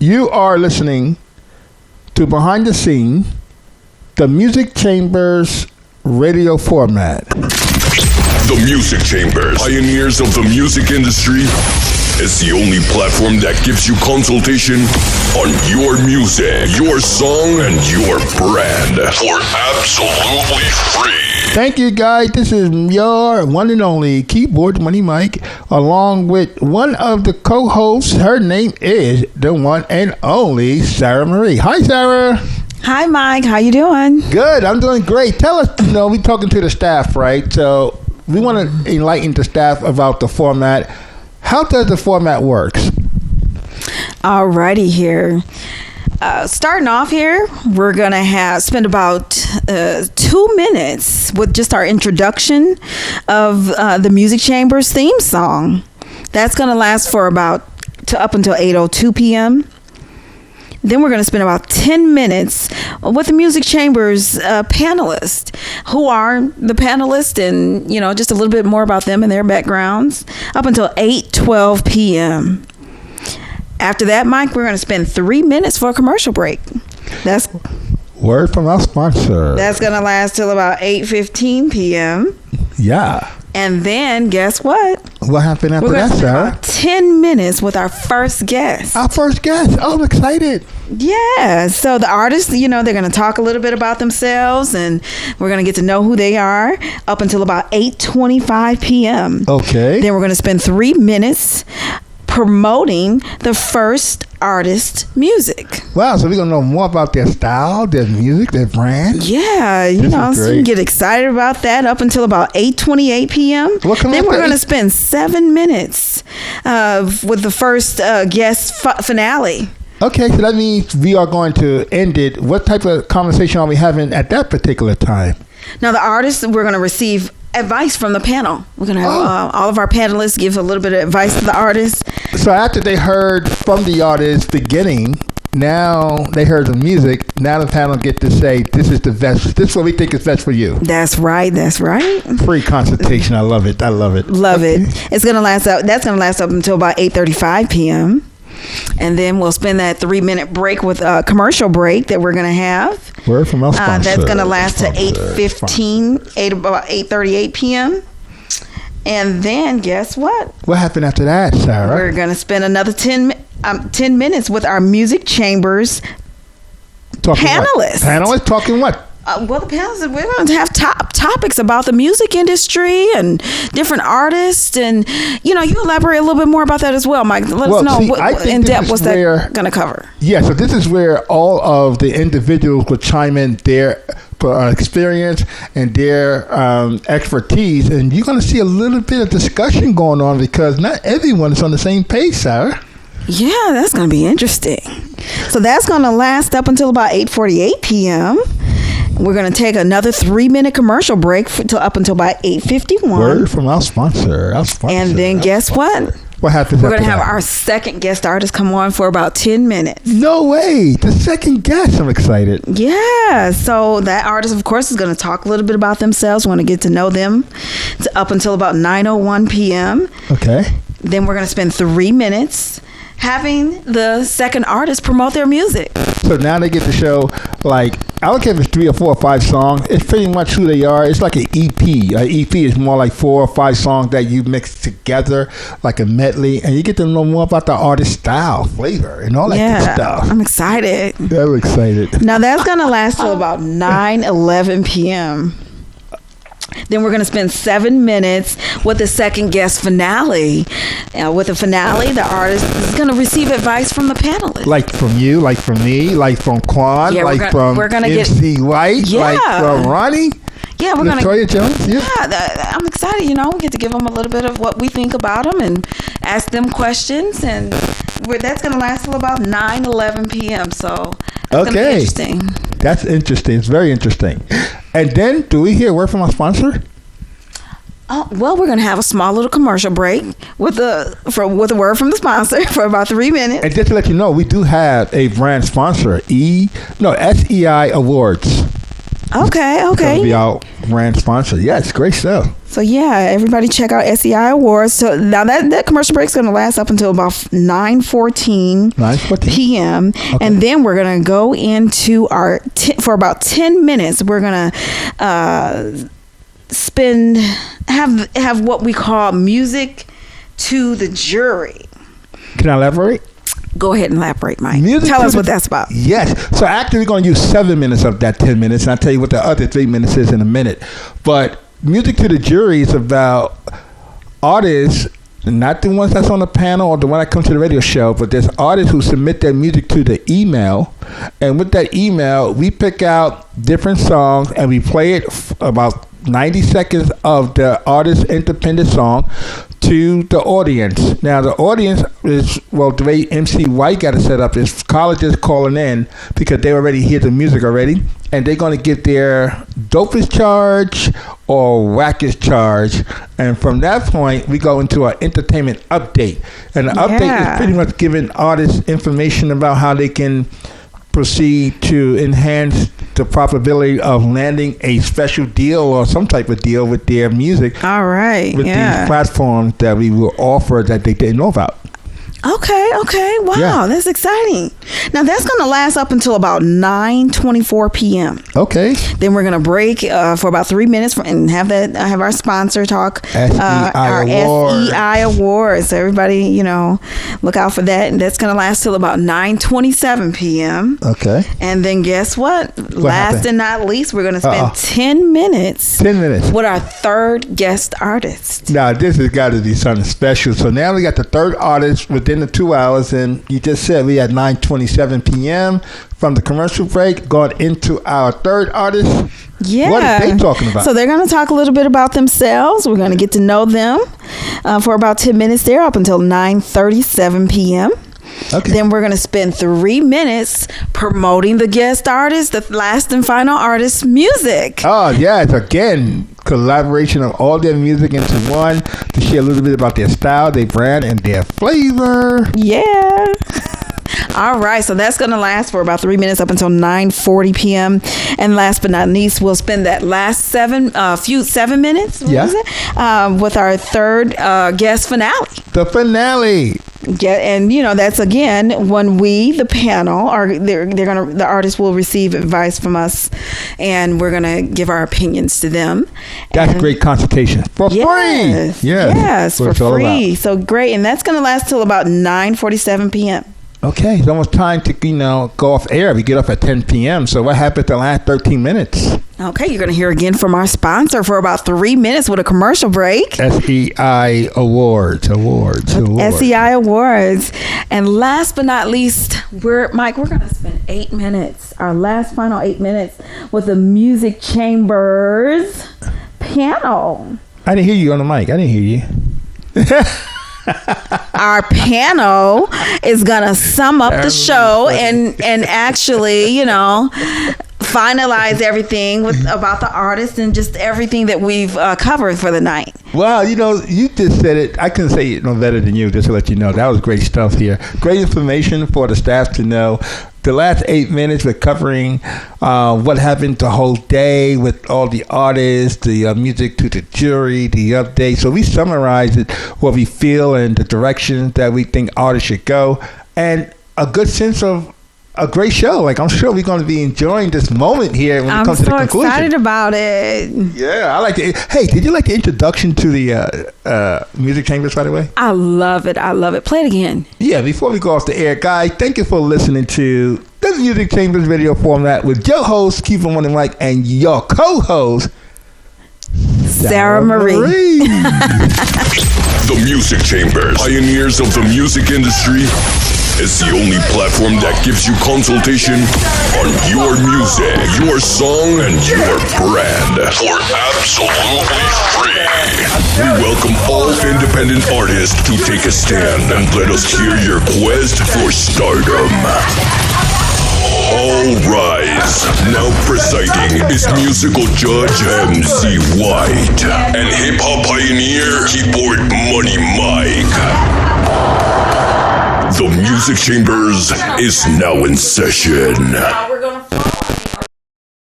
You are listening to Behind the Scene, the Music Chambers radio format. The Music Chambers, pioneers of the music industry, is the only platform that gives you consultation on your music, your song, and your brand for absolutely free. Thank you, guys. This is your one and only Keyboard Money Mike, along with one of the co-hosts. Her name is the one and only Sarah Marie. Hi, Sarah. Hi, Mike. How you doing? Good. I'm doing great. Tell us, we're talking to the staff, right? So we want to enlighten the staff about the format. How does the format work? Alrighty here. Starting off here, we're going to spend about 2 minutes with just our introduction of the Music Chambers theme song. That's going to last for up until 8:02 p.m. Then we're going to spend about 10 minutes with the Music Chambers panelists. Who are the panelists, and just a little bit more about them and their backgrounds, up until 8:12 p.m. After that, Mike, we're going to spend 3 minutes for a commercial break. That's word from our sponsor. That's going to last till about 8:15 p.m. Yeah. And then, guess what? What happened after that, Sarah? 10 minutes with our first guest. Our first guest. Oh, I'm excited. Yeah. So the artists, they're going to talk a little bit about themselves, and we're going to get to know who they are up until about 8:25 p.m. Okay. Then we're going to spend 3 minutes promoting the first artist music. Wow, so we're going to know more about their style, their music, their brand. Yeah, so you can get excited about that up until about 8:28 p.m. Then we're going to spend 7 minutes with the first guest finale. Okay, so that means we are going to end it. What type of conversation are we having at that particular time? Now, the artists, we're going to receive advice from the panel. We're going to have all of our panelists give a little bit of advice to the artists. So after they heard from the artist beginning, now they heard the music, now the panel get to say, this is the best. This is what we think is best for you. That's right. Free consultation. I love it. Love it. It's going to last up. That's going to last up until about 8:35 p.m. And then we'll spend that 3-minute break with a commercial break that we're going to have. Word from our sponsor. That's going to last to 8:15, about 8:38 p.m. And then guess what? What happened after that, Sarah? We're going to spend another 10 minutes with our Music Chambers panelists. Panelists talking what? Well, the panelists, we're going to have topics about the music industry and different artists. And, you elaborate a little bit more about that as well, Mike. Let us know what in depth what's that going to cover. Yeah, so this is where all of the individuals will chime in their experience and their expertise. And you're going to see a little bit of discussion going on because not everyone is on the same page, Sarah. Yeah, that's going to be interesting. So that's going to last up until about 8:48 p.m. We're going to take another 3-minute commercial break up until about 8:51. Word from our sponsor. And then guess what? What happens We're going to have our second guest artist come on for about 10 minutes. No way. The second guest. I'm excited. Yeah. So that artist, of course, is going to talk a little bit about themselves. We want to get to know them. It's up until about 9:01 p.m. Okay. Then we're going to spend 3 minutes having the second artist promote their music. So now they get to show, I don't care if it's 3 or 4 or 5 songs. It's pretty much who they are. It's like an EP. An EP is more like 4 or 5 songs that you mix together, like a medley, and you get to know more about the artist's style, flavor, and all that good stuff. I'm excited. I'm excited. Now that's going to last till about 9:11 p.m. Then we're going to spend 7 minutes with the second guest finale. With the finale, the artist is going to receive advice from the panelists. Like from you, like from me, like from Quan, from MC White, like from Ronnie. Yeah, we're going to. Latoya Jones. Yeah, I'm excited. We get to give them a little bit of what we think about them and ask them questions. And that's going to last till about 9:11 p.m. So that's going to be interesting. That's interesting. It's very interesting. And then, do we hear a word from our sponsor? Well, we're going to have a small little commercial break with a word from the sponsor for about 3 minutes. And just to let you know, we do have a brand sponsor, SEI Awards. Okay. It's going to be our brand sponsor. Yeah, it's great stuff. So yeah, everybody check out SEI Awards. So now that commercial break is going to last up until about 9:14 p.m. Okay. And then we're going to go into our for about 10 minutes. We're going to have what we call music to the jury. Can I elaborate? Go ahead and elaborate, Mike. Tell us what that's about. Yes. So actually, we're going to use 7 minutes of that 10 minutes, and I'll tell you what the other 3 minutes is in a minute. But music to the jury is about artists, not the ones that's on the panel or the one that comes to the radio show, but there's artists who submit their music to the email. And with that email, we pick out different songs and we play it about 90 seconds of the artist's independent song to the audience. Now, the audience is, well, the way MC White got it set up is colleges calling in because they already hear the music already, and they're going to get their dopest charge or wackest charge. And from that point, we go into our entertainment update. And the update is pretty much giving artists information about how they can proceed to enhance the probability of landing a special deal or some type of deal with their music. All right. With these platforms that we will offer that they didn't know about. Okay. Wow, that's exciting. Now, that's going to last up until about 9:24 p.m. Okay. Then we're going to break for about 3 minutes and have our sponsor talk. Our SEI Awards. So everybody, look out for that. And that's going to last till about 9:27 p.m. Okay. And then guess what? Last and not least, we're going to spend 10 minutes. 10 minutes. With our third guest artist. Now, this has got to be something special. So now we got the third artist within the 2 hours, and you just said we had 9:27 p.m. from the commercial break going into our third artist. Yeah. What are they talking about? So they're going to talk a little bit about themselves. We're going to get to know them for about 10 minutes there up until 9:37 p.m. Okay. Then we're going to spend 3 minutes promoting the guest artist, the last and final artist's music. Oh, yes. Again, collaboration of all their music into one to share a little bit about their style, their brand, and their flavor. Yeah. All right, so that's going to last for about 3 minutes up until 9:40 p.m. And last but not least, we'll spend that last 7 minutes with our third guest finale. The finale. And that's again when we, the panel, the artists will receive advice from us, and we're gonna give our opinions to them. That's great consultation for free. Yes, for free. So great, and that's gonna last till about 9:47 p.m. Okay, it's almost time to go off air. We get off at 10 p.m. So what happened the last 13 minutes? Okay, you're going to hear again from our sponsor for about 3 minutes with a commercial break. SEI Awards. SEI Awards. And last but not least, we're going to spend 8 minutes, our last final 8 minutes, with the Music Chambers panel. I didn't hear you on the mic. I didn't hear you. Our panel is gonna sum up the show and actually, finalize everything about the artist and just everything that we've covered for the night. Well, you just said it. I couldn't say it no better than you, just to let you know. That was great stuff here. Great information for the staff to know. The last 8 minutes, we're covering what happened the whole day with all the artists, the music to the jury, the update. So we summarized it, what we feel and the direction that we think artists should go, and a good sense of a great show. Like, I'm sure we're going to be enjoying this moment here when it comes to the conclusion. I'm so excited about it. Yeah, I like it. Hey, did you like the introduction to the Music Chambers, by the way? I love it. Play it again. Yeah, before we go off the air, guys, thank you for listening to the Music Chambers video format with your host, Keith on the mic, and your co-host, Sarah Marie. The Music Chambers, pioneers of the music industry, is the only platform that gives you consultation on your music, your song, and your brand for absolutely free. We welcome all independent artists to take a stand and let us hear your quest for stardom. All rise. Now presiding is musical judge MC White and hip-hop pioneer keyboard Money Mike. The Music Chambers is now in session.